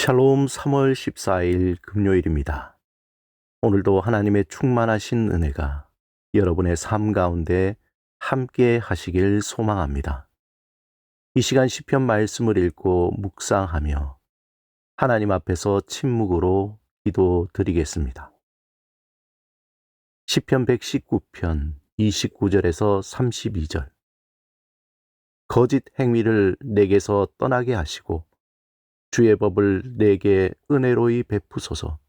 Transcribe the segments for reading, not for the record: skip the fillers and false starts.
샬롬 3월 14일 금요일입니다. 오늘도 하나님의 충만하신 은혜가 여러분의 삶 가운데 함께 하시길 소망합니다. 이 시간 시편 말씀을 읽고 묵상하며 하나님 앞에서 침묵으로 기도드리겠습니다. 시편 119편 29절에서 32절. 거짓 행위를 내게서 떠나게 하시고 주의 법을 내게 은혜로이 베푸소서.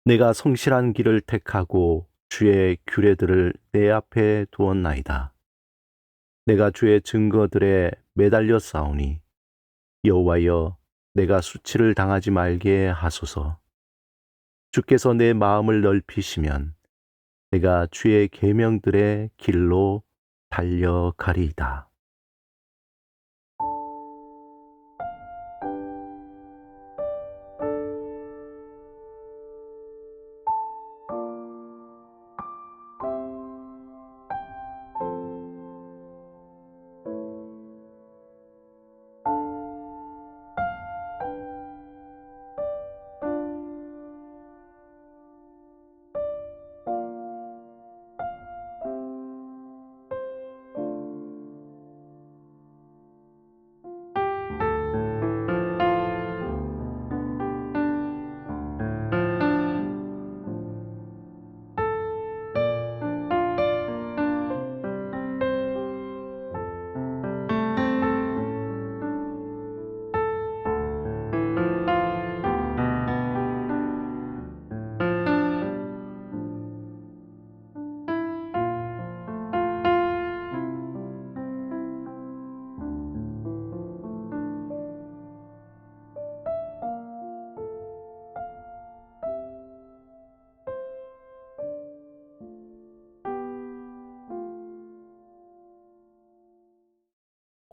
내가 성실한 길을 택하고 주의 규례들을 내 앞에 두었나이다. 내가 주의 증거들에 매달려 싸우니 여호와여, 내가 수치를 당하지 말게 하소서. 주께서 내 마음을 넓히시면 내가 주의 계명들의 길로 달려가리이다.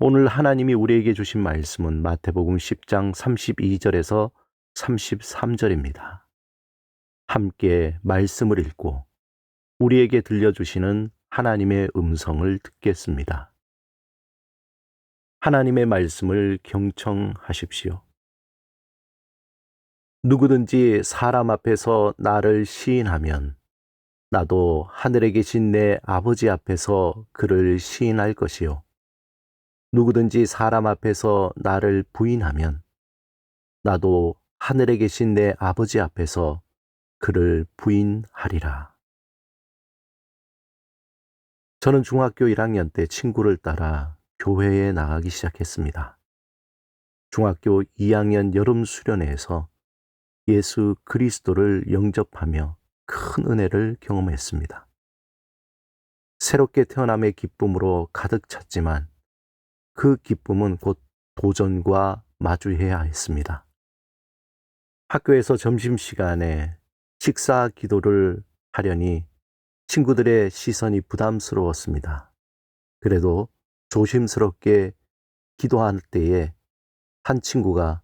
오늘 하나님이 우리에게 주신 말씀은 마태복음 10장 32절에서 33절입니다. 함께 말씀을 읽고 우리에게 들려주시는 하나님의 음성을 듣겠습니다. 하나님의 말씀을 경청하십시오. 누구든지 사람 앞에서 나를 시인하면 나도 하늘에 계신 내 아버지 앞에서 그를 시인할 것이요. 누구든지 사람 앞에서 나를 부인하면 나도 하늘에 계신 내 아버지 앞에서 그를 부인하리라. 저는 중학교 1학년 때 친구를 따라 교회에 나가기 시작했습니다. 중학교 2학년 여름 수련회에서 예수 그리스도를 영접하며 큰 은혜를 경험했습니다. 새롭게 태어남의 기쁨으로 가득 찼지만 그 기쁨은 곧 도전과 마주해야 했습니다. 학교에서 점심시간에 식사 기도를 하려니 친구들의 시선이 부담스러웠습니다. 그래도 조심스럽게 기도할 때에 한 친구가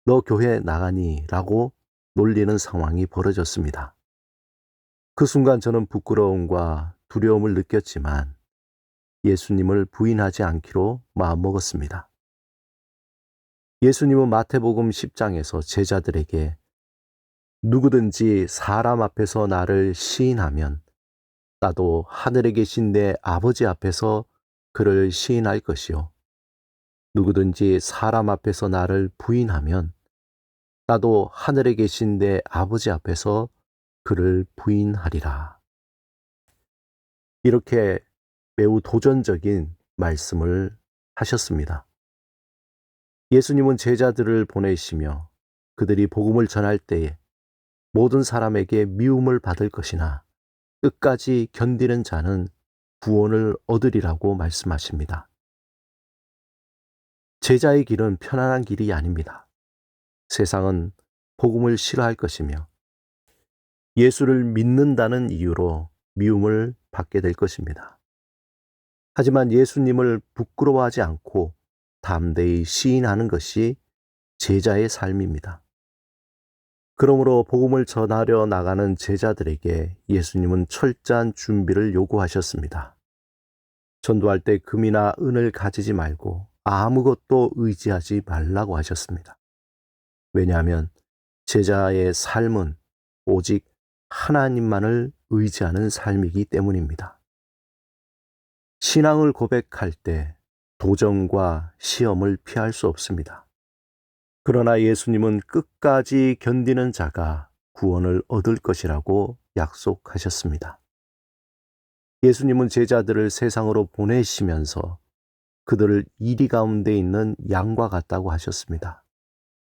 너 교회 나가니? 라고 놀리는 상황이 벌어졌습니다. 그 순간 저는 부끄러움과 두려움을 느꼈지만 예수님을 부인하지 않기로 마음먹었습니다. 예수님은 마태복음 10장에서 제자들에게 누구든지 사람 앞에서 나를 시인하면 나도 하늘에 계신 내 아버지 앞에서 그를 시인할 것이요. 누구든지 사람 앞에서 나를 부인하면 나도 하늘에 계신 내 아버지 앞에서 그를 부인하리라. 이렇게 매우 도전적인 말씀을 하셨습니다. 예수님은 제자들을 보내시며 그들이 복음을 전할 때에 모든 사람에게 미움을 받을 것이나 끝까지 견디는 자는 구원을 얻으리라고 말씀하십니다. 제자의 길은 편안한 길이 아닙니다. 세상은 복음을 싫어할 것이며 예수를 믿는다는 이유로 미움을 받게 될 것입니다. 하지만 예수님을 부끄러워하지 않고 담대히 시인하는 것이 제자의 삶입니다. 그러므로 복음을 전하려 나가는 제자들에게 예수님은 철저한 준비를 요구하셨습니다. 전도할 때 금이나 은을 가지지 말고 아무것도 의지하지 말라고 하셨습니다. 왜냐하면 제자의 삶은 오직 하나님만을 의지하는 삶이기 때문입니다. 신앙을 고백할 때 도전과 시험을 피할 수 없습니다. 그러나 예수님은 끝까지 견디는 자가 구원을 얻을 것이라고 약속하셨습니다. 예수님은 제자들을 세상으로 보내시면서 그들을 이리 가운데 있는 양과 같다고 하셨습니다.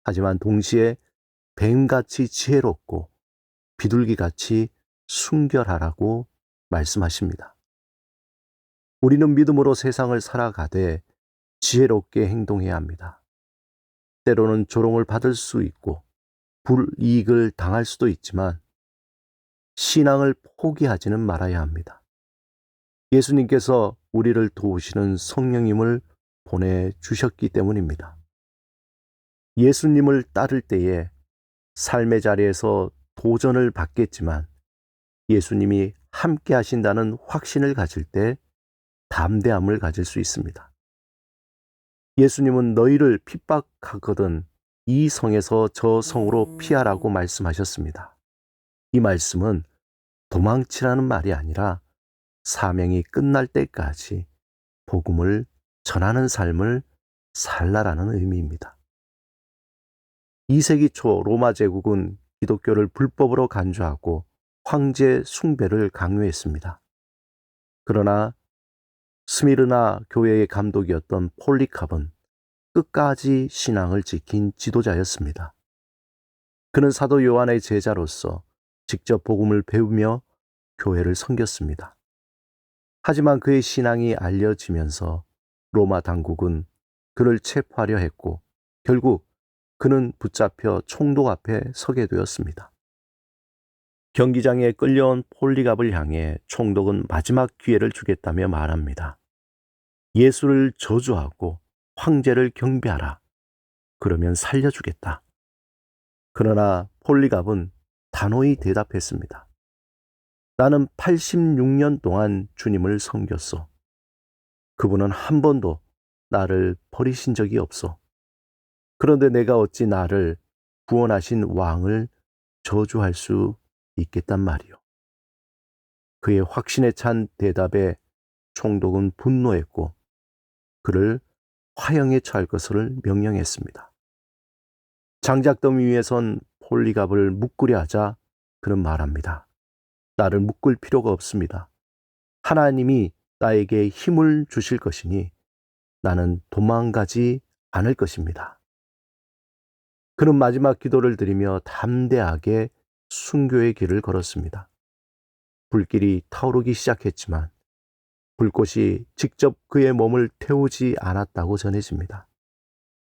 하지만 동시에 뱀같이 지혜롭고 비둘기같이 순결하라고 말씀하십니다. 우리는 믿음으로 세상을 살아가되 지혜롭게 행동해야 합니다. 때로는 조롱을 받을 수 있고 불이익을 당할 수도 있지만 신앙을 포기하지는 말아야 합니다. 예수님께서 우리를 도우시는 성령님을 보내주셨기 때문입니다. 예수님을 따를 때에 삶의 자리에서 도전을 받겠지만 예수님이 함께 하신다는 확신을 가질 때 담대함을 가질 수 있습니다. 예수님은 너희를 핍박하거든 이 성에서 저 성으로 피하라고 말씀하셨습니다. 이 말씀은 도망치라는 말이 아니라 사명이 끝날 때까지 복음을 전하는 삶을 살라라는 의미입니다. 2세기 초 로마 제국은 기독교를 불법으로 간주하고 황제 숭배를 강요했습니다. 그러나 스미르나 교회의 감독이었던 폴리캅은 끝까지 신앙을 지킨 지도자였습니다. 그는 사도 요한의 제자로서 직접 복음을 배우며 교회를 섬겼습니다. 하지만 그의 신앙이 알려지면서 로마 당국은 그를 체포하려 했고 결국 그는 붙잡혀 총독 앞에 서게 되었습니다. 경기장에 끌려온 폴리갑을 향해 총독은 마지막 기회를 주겠다며 말합니다. 예수를 저주하고 황제를 경배하라. 그러면 살려주겠다. 그러나 폴리갑은 단호히 대답했습니다. 나는 86년 동안 주님을 섬겼소. 그분은 한 번도 나를 버리신 적이 없어. 그런데 내가 어찌 나를 구원하신 왕을 저주할 수 있겠단 말이오. 그의 확신에 찬 대답에 총독은 분노했고 그를 화형에 처할 것을 명령했습니다. 장작더미 위에 선 폴리갑을 묶으려 하자 그는 말합니다. 나를 묶을 필요가 없습니다. 하나님이 나에게 힘을 주실 것이니 나는 도망가지 않을 것입니다. 그는 마지막 기도를 드리며 담대하게 순교의 길을 걸었습니다. 불길이 타오르기 시작했지만 불꽃이 직접 그의 몸을 태우지 않았다고 전해집니다.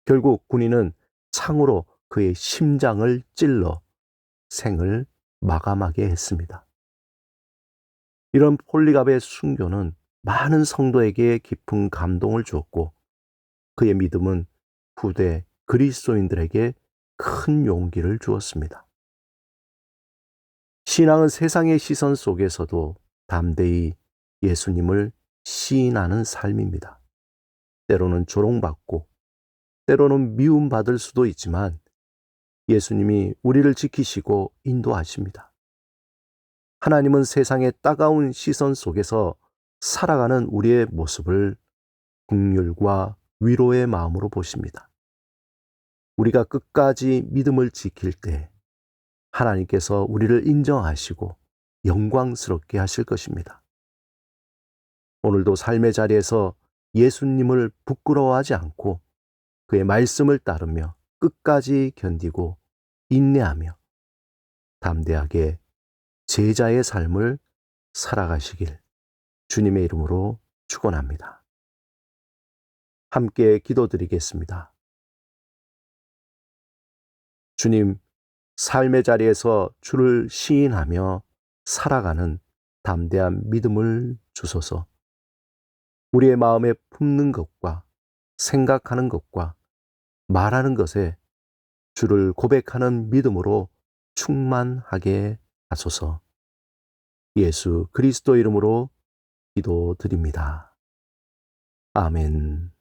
결국 군인은 창으로 그의 심장을 찔러 생을 마감하게 했습니다. 이런 폴리갑의 순교는 많은 성도에게 깊은 감동을 주었고 그의 믿음은 후대 그리스도인들에게 큰 용기를 주었습니다. 신앙은 세상의 시선 속에서도 담대히 예수님을 시인하는 삶입니다. 때로는 조롱받고 때로는 미움받을 수도 있지만 예수님이 우리를 지키시고 인도하십니다. 하나님은 세상의 따가운 시선 속에서 살아가는 우리의 모습을 긍휼과 위로의 마음으로 보십니다. 우리가 끝까지 믿음을 지킬 때 하나님께서 우리를 인정하시고 영광스럽게 하실 것입니다. 오늘도 삶의 자리에서 예수님을 부끄러워하지 않고 그의 말씀을 따르며 끝까지 견디고 인내하며 담대하게 제자의 삶을 살아가시길 주님의 이름으로 축원합니다. 함께 기도드리겠습니다. 주님, 삶의 자리에서 주를 시인하며 살아가는 담대한 믿음을 주소서. 우리의 마음에 품는 것과 생각하는 것과 말하는 것에 주를 고백하는 믿음으로 충만하게 하소서. 예수 그리스도 이름으로 기도드립니다. 아멘.